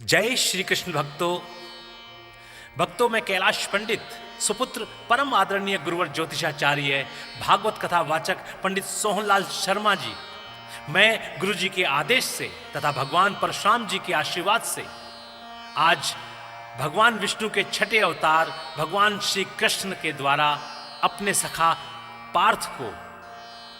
जय श्री कृष्ण भक्तों में कैलाश पंडित सुपुत्र परम आदरणीय गुरुवर ज्योतिषाचार्य भागवत कथा वाचक पंडित सोहनलाल शर्मा जी, मैं गुरु जी के आदेश से तथा भगवान परशुराम जी के आशीर्वाद से आज भगवान विष्णु के छठे अवतार भगवान श्री कृष्ण के द्वारा अपने सखा पार्थ को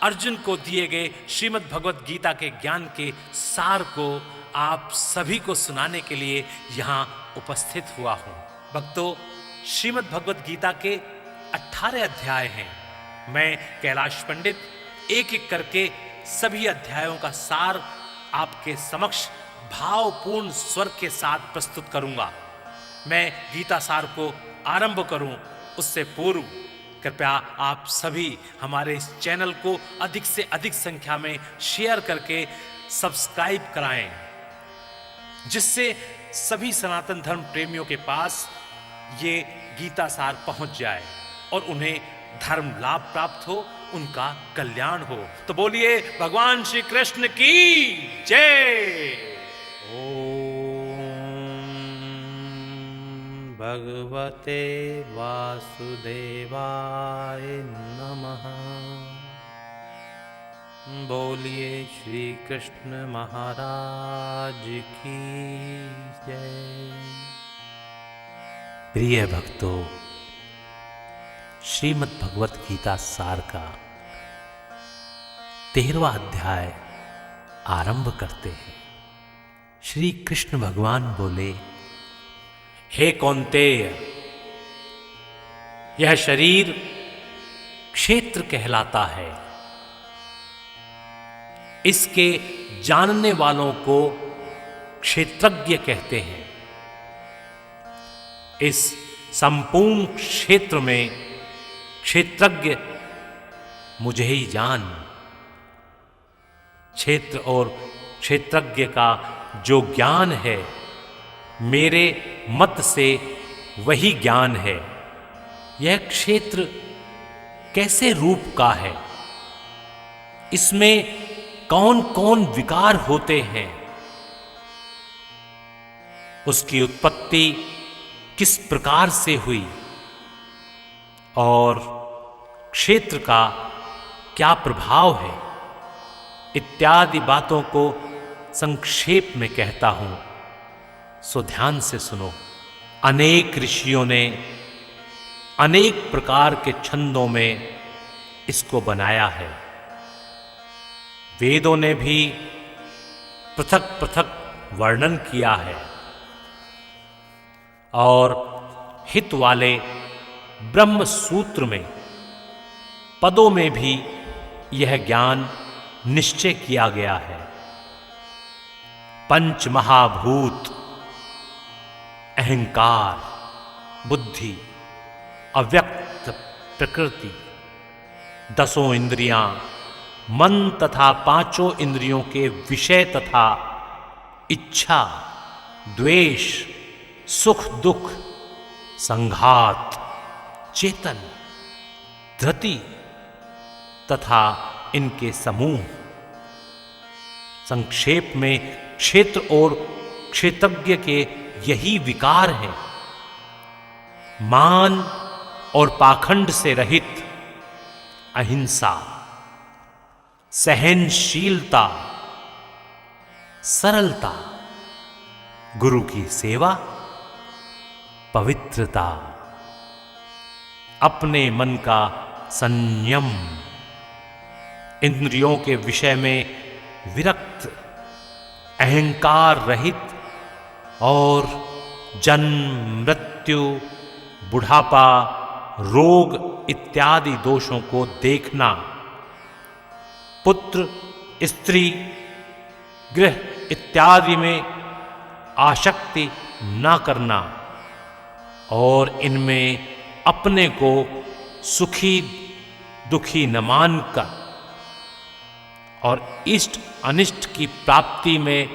अर्जुन को दिए गए श्रीमद् भगवत गीता के ज्ञान के सार को आप सभी को सुनाने के लिए यहाँ उपस्थित हुआ हूँ। भक्तों, श्रीमद् भगवत गीता के 18 अध्याय हैं। मैं कैलाश पंडित एक एक करके सभी अध्यायों का सार आपके समक्ष भावपूर्ण स्वर के साथ प्रस्तुत करूंगा। मैं गीता सार को आरंभ करूं उससे पूर्व कृपया आप सभी हमारे इस चैनल को अधिक से अधिक संख्या में शेयर करके सब्सक्राइब कराएं, जिससे सभी सनातन धर्म प्रेमियों के पास ये गीता सार पहुंच जाए और उन्हें धर्म लाभ प्राप्त हो, उनका कल्याण हो। तो बोलिए भगवान श्री कृष्ण की जय। ओम भगवते वासुदेवाय नमः। बोलिए श्री कृष्ण महाराज की जय। प्रिय भक्तों, श्रीमद् भगवत गीता सार का 13वां अध्याय आरंभ करते हैं। श्री कृष्ण भगवान बोले, हे कौन्तेय, यह शरीर क्षेत्र कहलाता है। इसके जानने वालों को क्षेत्रज्ञ कहते हैं। इस संपूर्ण क्षेत्र में क्षेत्रज्ञ मुझे ही जान। क्षेत्र और क्षेत्रज्ञ का जो ज्ञान है, मेरे मत से वही ज्ञान है। यह क्षेत्र कैसे रूप का है, इसमें कौन कौन विकार होते हैं, उसकी उत्पत्ति किस प्रकार से हुई और क्षेत्र का क्या प्रभाव है, इत्यादि बातों को संक्षेप में कहता हूं, सो ध्यान से सुनो। अनेक ऋषियों ने अनेक प्रकार के छंदों में इसको बनाया है। वेदों ने भी पृथक पृथक वर्णन किया है और हित वाले ब्रह्म सूत्र में पदों में भी यह ज्ञान निश्चय किया गया है। पंच महाभूत, अहंकार, बुद्धि, अव्यक्त प्रकृति, 10 इंद्रियां, मन तथा 5 इंद्रियों के विषय तथा इच्छा, द्वेष, सुख दुख, संघात, चेतन, धृति तथा इनके समूह। संक्षेप में क्षेत्र और क्षेत्रज्ञ के यही विकार हैं। मान और पाखंड से रहित अहिंसा, सहनशीलता, सरलता, गुरु की सेवा, पवित्रता, अपने मन का संयम, इंद्रियों के विषय में विरक्त, अहंकार रहित और जन्म, मृत्यु, बुढ़ापा, रोग इत्यादि दोषों को देखना, पुत्र, स्त्री, गृह इत्यादि में आसक्ति न करना और इनमें अपने को सुखी दुखी न मानकर और इष्ट अनिष्ट की प्राप्ति में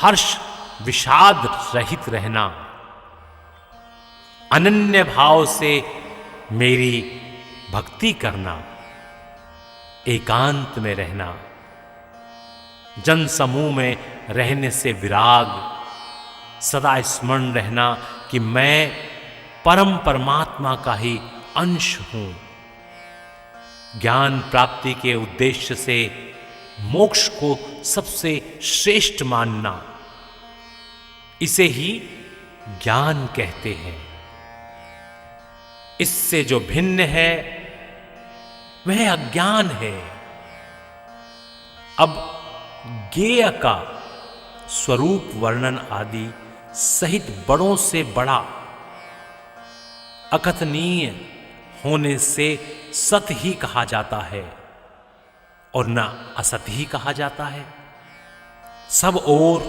हर्ष विषाद रहित रहना, अनन्य भाव से मेरी भक्ति करना, एकांत में रहना, जन समूह में रहने से विराग, सदा स्मरण रहना कि मैं परम परमात्मा का ही अंश हूं। ज्ञान प्राप्ति के उद्देश्य से मोक्ष को सबसे श्रेष्ठ मानना, इसे ही ज्ञान कहते हैं। इससे जो भिन्न है वह अज्ञान है। अब ज्ञेय का स्वरूप वर्णन आदि सहित बड़ों से बड़ा अकथनीय होने से सत ही कहा जाता है और न असत ही कहा जाता है। सब ओर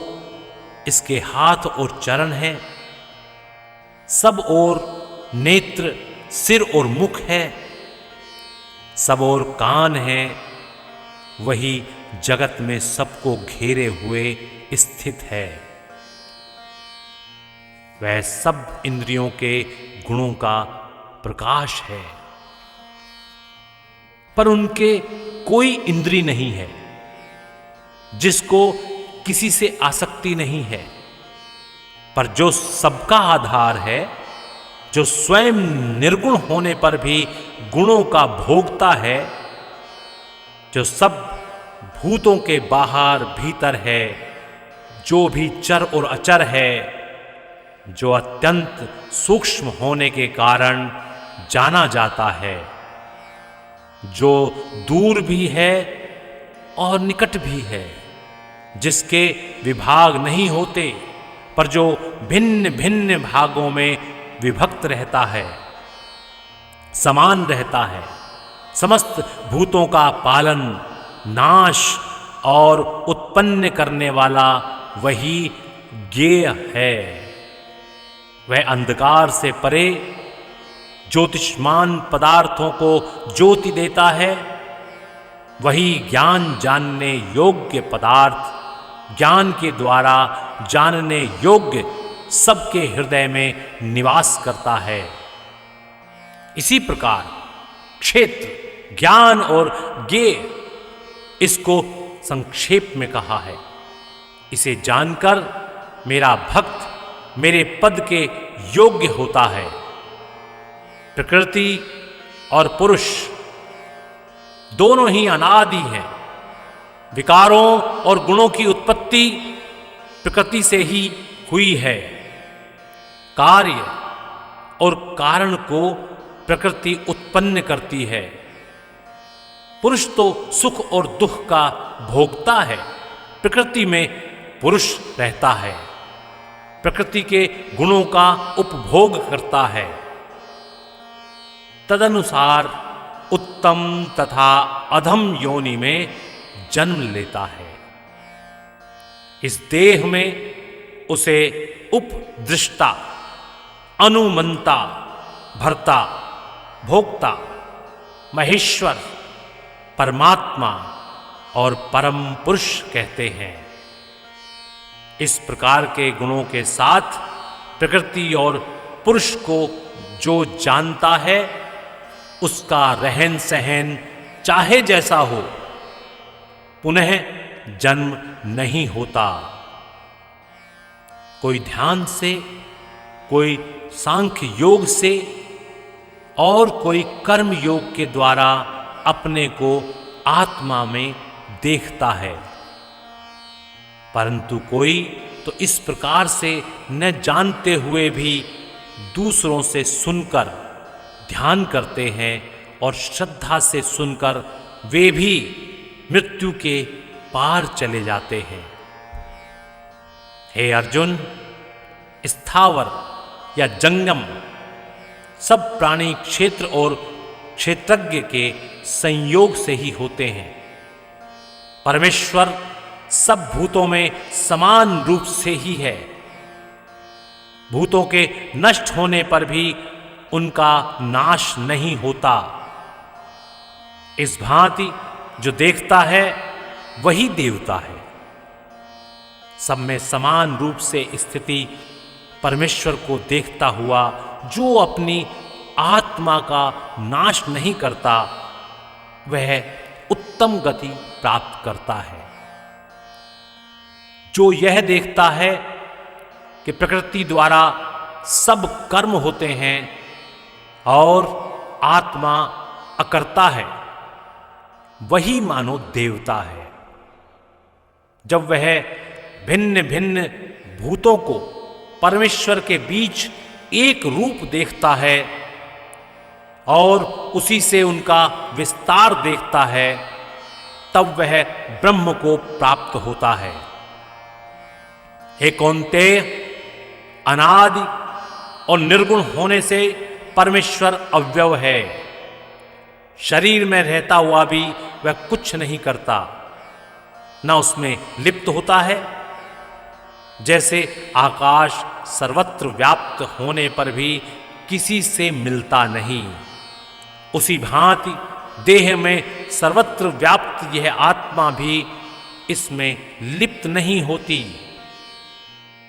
इसके हाथ और चरण हैं, सब ओर नेत्र, सिर और मुख है, सब ओर कान है, वही जगत में सबको घेरे हुए स्थित है। वह सब इंद्रियों के गुणों का प्रकाश है, पर उनके कोई इंद्री नहीं है जिसको किसी से आसक्ति नहीं है। पर जो सबका आधार है, जो स्वयं निर्गुण होने पर भी गुणों का भोगता है, जो सब भूतों के बाहर भीतर है, जो भी चर और अचर है, जो अत्यंत सूक्ष्म होने के कारण जाना जाता है, जो दूर भी है और निकट भी है, जिसके विभाग नहीं होते पर जो भिन्न भिन्न भागों में विभक्त रहता है, समान रहता है, समस्त भूतों का पालन, नाश और उत्पन्न करने वाला वही ज्ञेय है। वह अंधकार से परे ज्योतिष्मान पदार्थों को ज्योति देता है। वही ज्ञान जानने योग्य पदार्थ, ज्ञान के द्वारा जानने योग्य सबके हृदय में निवास करता है। इसी प्रकार क्षेत्र, ज्ञान और ज्ञेय, इसको संक्षेप में कहा है। इसे जानकर मेरा भक्त मेरे पद के योग्य होता है। प्रकृति और पुरुष दोनों ही अनादि हैं। विकारों और गुणों की उत्पत्ति प्रकृति से ही हुई है। कार्य और कारण को प्रकृति उत्पन्न करती है। पुरुष तो सुख और दुख का भोगता है, प्रकृति में पुरुष रहता है, प्रकृति के गुणों का उपभोग करता है। तदनुसार उत्तम तथा अधम योनि में जन्म लेता है। इस देह में उसे उपदृष्टा, अनुमंता, भर्ता, भोक्ता, महेश्वर, परमात्मा और परम पुरुष कहते हैं। इस प्रकार के गुणों के साथ प्रकृति और पुरुष को जो जानता है, उसका रहन सहन चाहे जैसा हो, पुनः जन्म नहीं होता। कोई ध्यान से, कोई सांख्य योग से और कोई कर्म योग के द्वारा अपने को आत्मा में देखता है, परंतु कोई तो इस प्रकार से न जानते हुए भी दूसरों से सुनकर ध्यान करते हैं और श्रद्धा से सुनकर वे भी मृत्यु के पार चले जाते हैं। हे अर्जुन, स्थावर या जंगम सब प्राणी क्षेत्र और क्षेत्रज्ञ के संयोग से ही होते हैं। परमेश्वर सब भूतों में समान रूप से ही है। भूतों के नष्ट होने पर भी उनका नाश नहीं होता। इस भांति जो देखता है वही देवता है। सब में समान रूप से स्थिति परमेश्वर को देखता हुआ जो अपनी आत्मा का नाश नहीं करता, वह उत्तम गति प्राप्त करता है। जो यह देखता है कि प्रकृति द्वारा सब कर्म होते हैं और आत्मा अकर्ता है, वही मानो देवता है। जब वह भिन्न भिन्न भूतों को परमेश्वर के बीच एक रूप देखता है और उसी से उनका विस्तार देखता है, तब वह ब्रह्म को प्राप्त होता है। हे कौन्तेय, अनादि और निर्गुण होने से परमेश्वर अव्यय है। शरीर में रहता हुआ भी वह कुछ नहीं करता, न उसमें लिप्त होता है। जैसे आकाश सर्वत्र व्याप्त होने पर भी किसी से मिलता नहीं, उसी भांति देह में सर्वत्र व्याप्त यह आत्मा भी इसमें लिप्त नहीं होती।